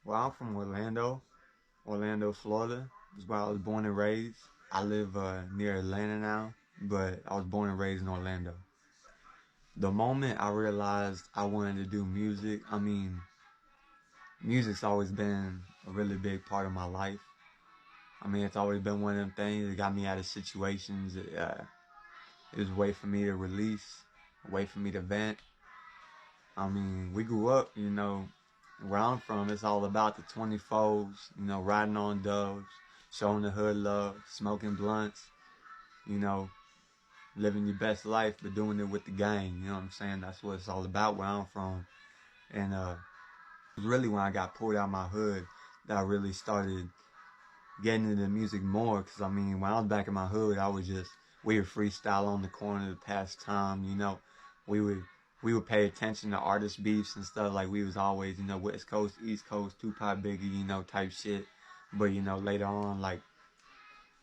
Well, I'm from Orlando, Florida. That's where I was born and raised. I live near Atlanta now, but I was born and raised in Orlando. The moment I realized I wanted to do music, I mean, music's always been a really big part of my life. I mean, it's always been one of them things that got me out of situations. It was a way for me to release, a way for me to vent. I mean, we grew up, where I'm from, it's all about the 24s, riding on doves, showing the hood love, smoking blunts, you know, living your best life, but doing it with the gang. You know what I'm saying? That's what it's all about where I'm from. And really when I got pulled out of my hood that I really started getting into music more. Because, I mean, when I was back in my hood, we would freestyle on the corner to pass time, We would we would pay attention to artist beefs and stuff. Like, we was always, West Coast, East Coast, Tupac, Biggie, type shit. But, later on, like,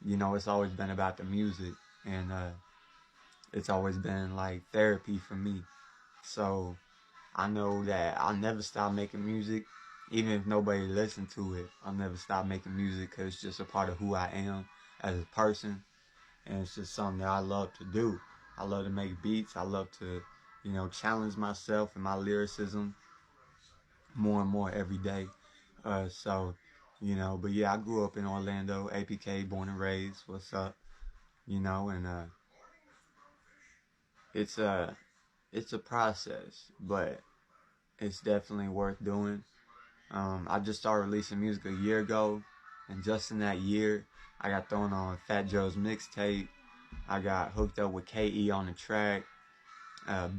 it's always been about the music. And it's always been, like, therapy for me. So I know that I'll never stop making music. Even if nobody listens to it, I'll never stop making music because it's just a part of who I am as a person. And it's just something that I love to do. I love to make beats. I love to, challenge myself and my lyricism more and more every day. But yeah, I grew up in Orlando, APK, born and raised. What's up? And it's a it's a process, but it's definitely worth doing. I just started releasing music a year ago, and just in that year, I got thrown on Fat Joe's mixtape. I got hooked up with KE on the track.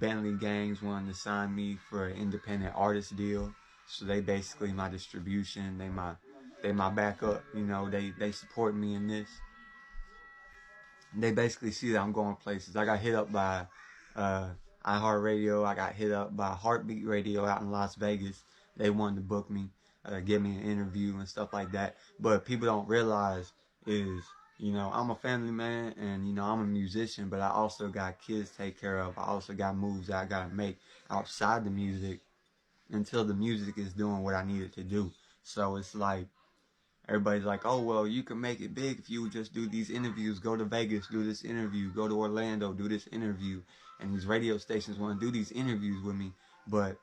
Bentley Gangs wanted to sign me for an independent artist deal, so they basically my distribution. They my backup. They support me in this. They basically see that I'm going places. I got hit up by uh, iHeartRadio. I got hit up by Heartbeat Radio out in Las Vegas. They wanted to book me, give me an interview and stuff like that. But people don't realize is, I'm a family man and, I'm a musician, but I also got kids to take care of. I also got moves that I got to make outside the music until the music is doing what I need it to do. So it's like, everybody's like, oh, well, you can make it big if you would just do these interviews. Go to Vegas, do this interview. Go to Orlando, do this interview. And these radio stations want to do these interviews with me. But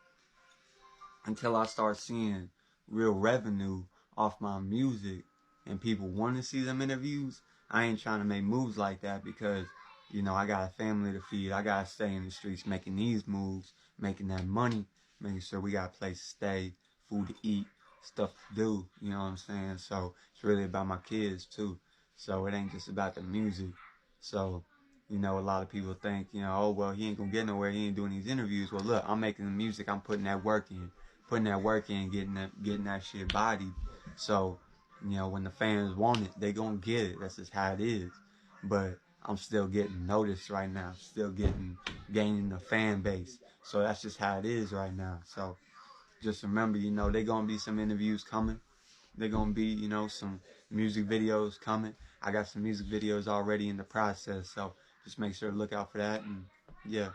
until I start seeing real revenue off my music and people want to see them interviews, I ain't trying to make moves like that because, I got a family to feed. I got to stay in the streets making these moves, making that money, making sure we got a place to stay, food to eat, stuff to do, you know what I'm saying? So it's really about my kids too. So it ain't just about the music. So, a lot of people think, oh, well, he ain't gonna get nowhere, he ain't doing these interviews. Well, look, I'm making the music, I'm putting that work in, getting that shit bodied. So, when the fans want it, they gonna get it. That's just how it is. But I'm still getting noticed right now, still gaining a fan base. So that's just how it is right now. So just remember, they gonna be some interviews coming. They're gonna be, some music videos coming. I got some music videos already in the process, so just make sure to look out for that. And yeah.